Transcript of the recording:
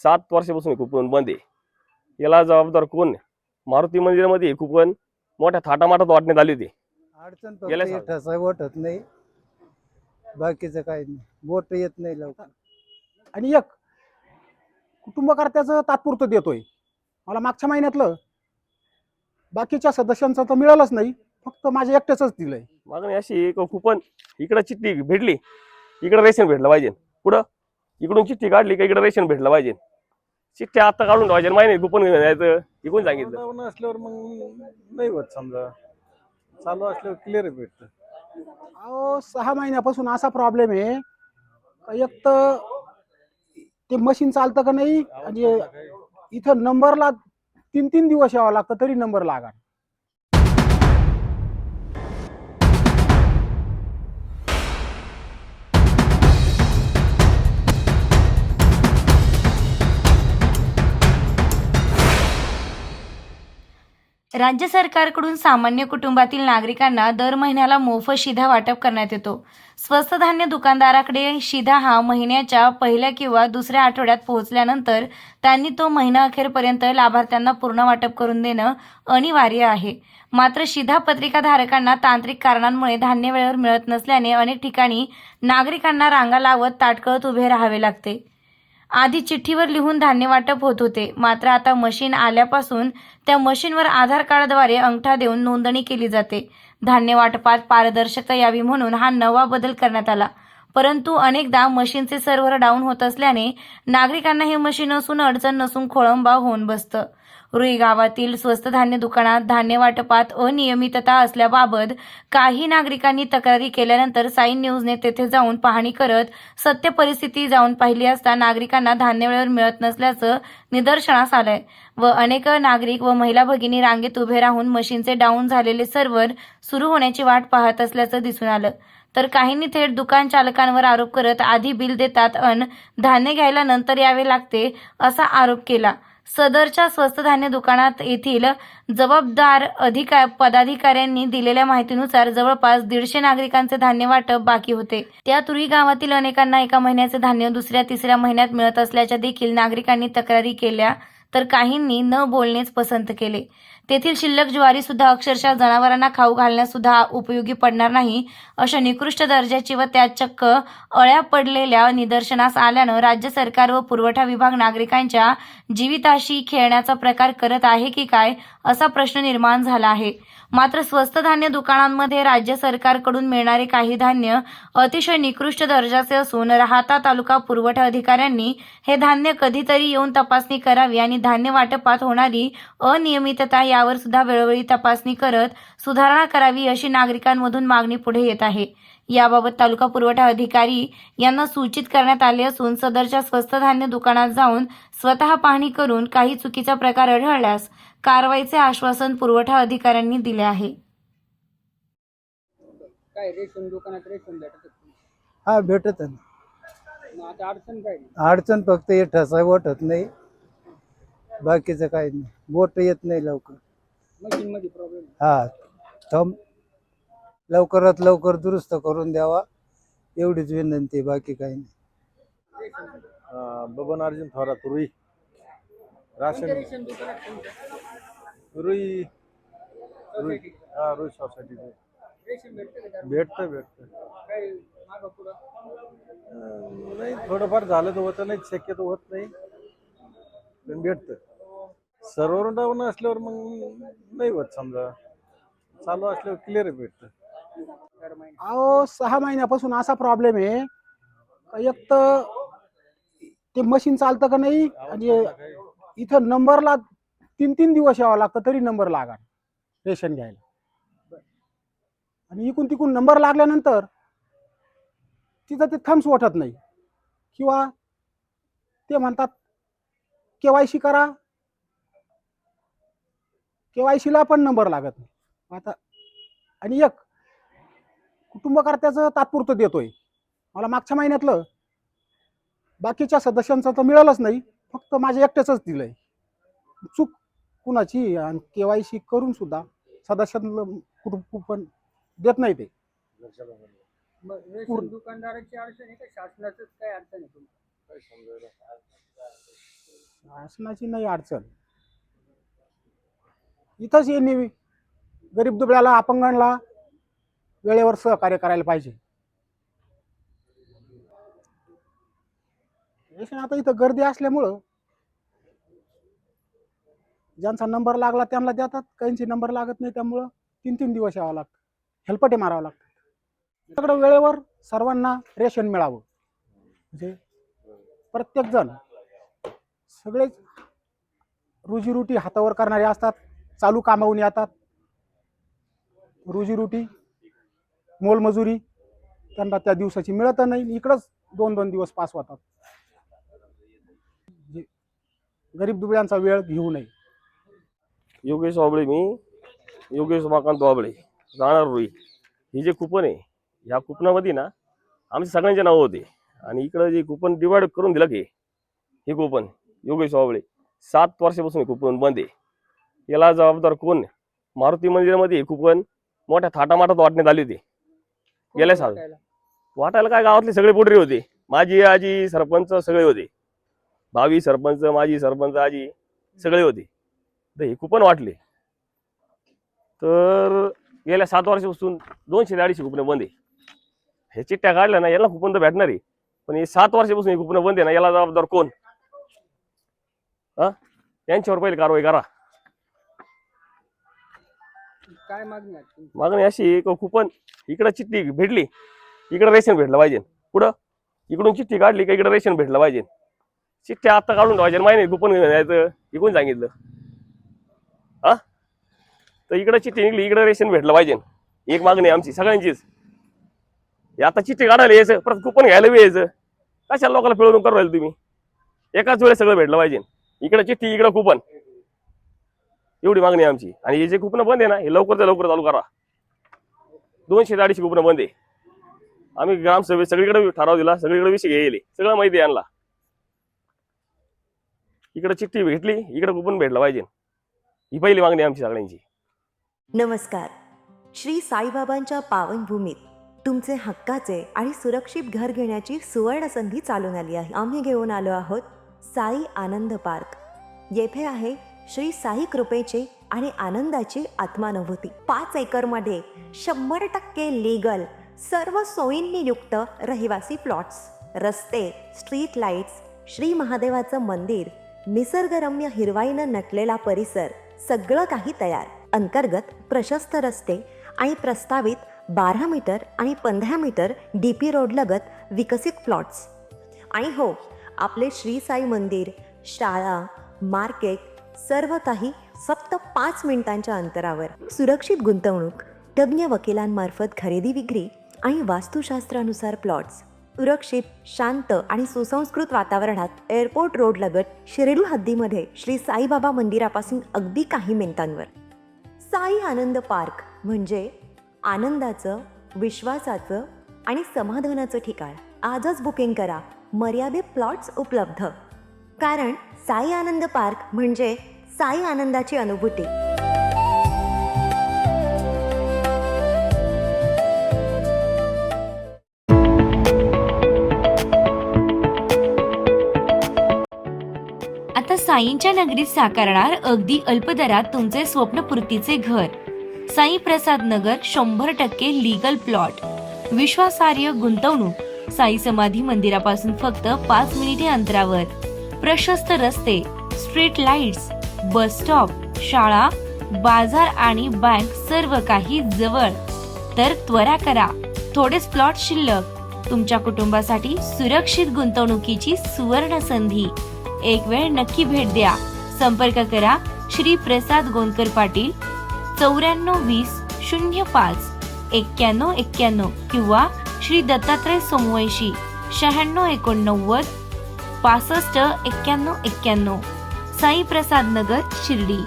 7 वर्षापासून कुपन बंद आहे। याला जबाबदार कोण आहे? मारुती मंदिरामध्ये कुपन मोठ्या थाटामाटात वाटण्यात आली होती। अडचण फक्त ठसा वाटत नाही, बाकीचं काही नाही, बोट येत नाही लवकर। आणि एक कुटुंबकर्त्याचं तात्पुरतं देतोय, मला मागच्या महिन्यातलं बाकीच्या सदस्यांचं तर मिळालंच नाही, फक्त माझ्या एकट्याच दिलंय। मागणी अशी कुपन इकडे चिठ्ठी भेटली, इकडे रेशन भेटलं पाहिजे, पुढं इकडून चिठ्ठी काढली का इकडे रेशन भेटलं पाहिजे। चिठ्ठी आता काढून ठेवायचे, महिने कुपन घ्यायचं इकडून सांगितलं असल्यावर मग नाही होत, समजा चालू असल्यावर क्लिअर भेटतं। अहो 6 महिन्यापासून असा प्रॉब्लेम आहे, एक तर ते मशीन चालतं का नाही, म्हणजे इथं नंबरला 3-3 दिवस यावं लागतं तरी नंबर लागा। राज्य सरकारकडून सामान्य कुटुंबातील नागरिकांना दर महिन्याला मोफत शिधा वाटप करण्यात येतो। स्वस्त धान्य दुकानदाराकडे शिधा हा महिन्याच्या पहिल्या किंवा दुसऱ्या आठवड्यात पोहोचल्यानंतर त्यांनी तो महिना अखेरपर्यंत लाभार्थ्यांना पूर्ण वाटप करून देणं अनिवार्य आहे। मात्र शिधा पत्रिकाधारकांना तांत्रिक कारणांमुळे धान्य वेळेवर मिळत नसल्याने अनेक ठिकाणी नागरिकांना रांगा लावत ताटकळत उभे राहावे लागते। आधी चिठ्ठीवर लिहून धान्य वाटप होत होते, मात्र आता मशीन आल्यापासून त्या मशीनवर आधार कार्डद्वारे अंगठा देऊन नोंदणी केली जाते। धान्य वाटपात पारदर्शकता यावी म्हणून हा नवा बदल करण्यात आला, परंतु अनेकदा मशीनचे सर्व्हर डाऊन होत असल्याने नागरिकांना हे मशीन असून अडचण नसून खोळंबा होऊन बसतं। रुई गावातील स्वस्त धान्य दुकानात धान्य वाटपात अनियमितता असल्याबाबत काही नागरिकांनी तक्रारी केल्यानंतर साई न्यूजने तेथे जाऊन पाहणी करत सत्य परिस्थिती जाऊन पाहिली असता नागरिकांना धान्य वेळेवर मिळत नसल्याचं निदर्शनास आलंय व अनेक नागरिक व महिला भगिनी रांगेत उभे राहून मशीनचे डाऊन झालेले सर्व्हर सुरू होण्याची वाट पाहत असल्याचं दिसून आलं। तर काहींनी थेट दुकान चालकांवर आरोप करत आधी बिल देतात अन धान्य घ्यायला नंतर यावे लागते असा आरोप केला। सदरच्या स्वस्त धान्य दुकानात येथील जबाबदार पदाधिकाऱ्यांनी दिलेल्या माहितीनुसार जवळपास 150 नागरिकांचे धान्य वाटप बाकी होते। त्यात रुई गावातील अनेकांना एका महिन्याचे धान्य दुसऱ्या-तिसऱ्या महिन्यात मिळत असल्याच्या देखील नागरिकांनी तक्रारी केल्या, तर काहींनी न बोलणेच पसंत केले। तेथील शिल्लक ज्वारी सुद्धा अक्षरशः जनावरांना खाऊ घालण्यास सुद्धा उपयोगी पडणार नाही अशा निकृष्ट दर्जाची व त्यात चक्क अळ्या पडलेल्या निदर्शनास आल्यानं राज्य सरकार व पुरवठा विभाग नागरिकांच्या जीविताशी खेळण्याचा प्रकार करत आहे की काय असा प्रश्न निर्माण झाला आहे। मात्र स्वस्त धान्य दुकानांमध्ये राज्य सरकारकडून मिळणारे काही धान्य अतिशय निकृष्ट दर्जाचे असून राहाता तालुका पुरवठा अधिकाऱ्यांनी हे धान्य कधीतरी येऊन तपासणी करावी आणि धान्य वाटपात होणारी अनियमितता यावर सुद्धा वेळोवेळी तपासणी करत सुधारणा करावी अशी नागरिकांमधून मागणी पुढे येत आहे। याबाबत तालुका पुरवठा अधिकारी यांना सूचित करण्यात आले असून सदरच्या स्वस्त धान्य दुकानात जाऊन स्वतः पाहणी करून काही चुकीचा प्रकार आढळल्यास कारवाईचे आश्वासन पुरवठा अधिकाऱ्यांनी दिले आहे। काय रेशन दुकानात रेशन भेटत? हा भेटत ना। मग आता अडचण काय? अडचण फक्त हे ठसा वाटत नाही, बाकीचं काही नाही, बोट येत नाही लवकर। मशीन मध्ये प्रॉब्लेम? हा, थंब लवकरात लवकर दुरुस्त करून द्यावा एवढीच विनंती, बाकी काही नाही। बबन अर्जुन थोरात, रुई राशन रेशन दुकानात कोणतं? रुई रुई सोसायटी रेशन भेटतं का? भेटतं काय मागं पुढं? नाही, थोडंफार झालं तर होतं, नाही शक्यतो होत नाही, पण भेटतं। सर्व्हर डाऊन असल्यावर मग नाही होत, समजा चालू असल्यावर क्लिअर भेटतं। अहो 6 महिन्यापासून असा प्रॉब्लेम आहे, एक तर ते मशीन चालतं का नाही, म्हणजे इथं नंबरला 3-3 दिवस यावं लागतं तरी नंबर लागा रेशन घ्यायला। आणि इकून तिकून नंबर लागल्यानंतर तिथं ते थम्स वाटत नाही किंवा ते म्हणतात KYC करा, KYCला पण नंबर लागत नाही। आता आणि एक कुटुंबकर्त्याचं तात्पुरतं देतोय, मला मागच्या महिन्यातलं बाकीच्या सदस्यांचं तर मिळालंच नाही, फक्त माझ्या एकट्याच दिलंय। चूक कुणाची, आणि KYC करून सुद्धा सदस्यांना कुटुंब देत नाही ते। मग रेशन दुकानदाराची अडचण आहे का शासनाचंच काय अडचण आहे तुम्हाला? शासनाची नाही अडचण. इथंच यांनी गरीब दुबळ्याला अपंगांना वेळेवर सहकार्य करायला पाहिजे. रेशन आता इथं गर्दी असल्यामुळं ज्यांचा नंबर लागला त्यांना देतात, काहींची नंबर लागत नाही, त्यामुळं 3-3 दिवस यावं लागतं, हेलपटे मारावं लागतं. सगळं वेळेवर सर्वांना रेशन मिळावं, म्हणजे प्रत्येक जण सगळेच रोजीरोटी हातावर करणारे असतात, चालू कामावून येतात, रोजीरोटी मोलमजुरी त्यांना त्या दिवसाची मिळत नाही, इकडंच 2-2 दिवस पास होतात. गरीब दुबळ्यांचा वेळ घेऊ नये. योगेश वाबळे, मी योगेश उमाकांत वाबळे, राहणार रुई. हे जे कुपन आहे, ह्या कुपनामध्ये ना आमचे सगळ्यांचे नाव होते, आणि इकडं जे कुपन डिवाइड करून दिलं की हे कुपन योगेश वाबळे 7 वर्षापासून हे कुपन बंद आहे. याला जबाबदार कोण? मारुती मंदिरामध्ये हे कुपन मोठ्या थाटामाटात वाटण्यात आले होते. गेल्या साल वाटायला काय, गावातले सगळे पुढारी होते, माझी आजी सरपंच सगळे होते, भावी सरपंच, माजी सरपंच, आजी सगळे होते. तर हे कुपन वाटले, तर गेल्या 7 वर्षापासून 200-250 कुपन बंद आहे. हे चिठ्ठ्या काढल्या ना, याला कुपन तर भेटणार आहे, पण हे 7 वर्षापासून हे कुपन बंद आहे ना, याला जबाबदार कोण? यांच्यावर पहिले कारवाई करा. काय मागणी आहे तुमची? मागणी अशी आहे की कुपन इकडं चिठ्ठी भेटली, इकडं रेशन भेटलं पाहिजे. पुढं इकडून चिठ्ठी काढली का इकडं रेशन भेटलं पाहिजे. चिठ्ठ्या आता काढून ठेवायच्या, माहिती कुपन घेऊन जायचं, इकडून सांगितलं. तर इकडं चिठ्ठी निघली, इकडं रेशन भेटलं पाहिजे. एक मागणी आमची सगळ्यांचीच. आता चिठ्ठी काढायला यायचं, परत कुपन घ्यायला बी यायचं, कशाला लोकांना पिळवणूक करू राहिले तुम्ही? एकाच वेळेस सगळं भेटलं पाहिजे, इकडं चिठ्ठी इकडं कुपन, एवढी मागणी आमची. आणि हे जे कुपन बंद आहे ना, हे लवकर चालू करा. 200-250 कुपन बंद आहे. आम्ही ग्रामसभेत सगळीकडे ठराव दिला, सगळीकडे विषय घ्यायले, सगळं माहिती आहे यांना. इकडे चिठ्ठी भेटली, इकडे कुपन भेटलं पाहिजे, ही पहिली मागणी आमची सगळ्यांची. नमस्कार. श्री साईबाबांच्या पावनभूमीत तुमचे हक्काचे आणि सुरक्षित घर घेण्याची सुवर्ण संधी चालून आली आहे. आम्ही घेऊन आलो आहोत साई आनंद पार्क. येथे आहे श्री साई कृपेचे आणि आनंदाची आत्मानुभूती. 5 एकरमध्ये 100% लीगल, सर्व सोयींनी युक्त रहिवासी प्लॉट्स, रस्ते, स्ट्रीट लाईट्स, श्री महादेवाचं मंदिर, निसर्गरम्य हिरवाईनं नटलेला परिसर, सगळं काही तयार. अंतर्गत प्रशस्त रस्ते आणि प्रस्तावित 12 मीटर आणि 15 मीटर DP रोड लगत विकसित प्लॉट्स. आणि हो, आपले श्री साई मंदिर, शाळा, मार्केट सर्व काही फक्त 5 मिनिटांच्या अंतरावर. सुरक्षित गुंतवणूक, तज्ज्ञ वकिलांमार्फत खरेदी विक्री आणि वास्तुशास्त्रानुसार प्लॉट्स. सुरक्षित, शांत आणि सुसंस्कृत वातावरणात एअरपोर्ट रोड लगत शिरेडू हद्दीमध्ये श्री साईबाबा मंदिरापासून अगदी काही मिनिटांवर. साई आनंद पार्क म्हणजे आनंदाचं, विश्वासाचं आणि समाधानाचं ठिकाण. आजच बुकिंग करा. मर्यादित प्लॉट्स उपलब्ध. कारण साई आनंद पार्क म्हणजे साई आनंदाची अनुभूती. आता साईंच्या नगरीत साकारणार अगदी अल्प दरात तुमचे स्वप्नपूर्तीचे घर. साई प्रसाद नगर 100% लीगल प्लॉट. विश्वासार्ह गुंतवणूक. साई समाधी मंदिरापासून फक्त 5 मिनिटे अंतरावर. प्रशस्त रस्ते, स्ट्रीट लाईट्स, बस स्टॉप, शाळा, बाजार आणि बँक सर्व काही जवळ. तर त्वरा करा, थोडेच प्लॉट शिल्लक. तुमच्या कुटुंबासाठी सुरक्षित गुंतवणुकीची सुवर्ण संधी. एक वेळ नक्की भेट द्या. संपर्क करा श्री प्रसाद गोंदकर पाटील 9420 05 91 किंवा श्री दत्तात्रय सोमवंशी 9689 65 91. साई प्रसाद नगर, शिर्डी.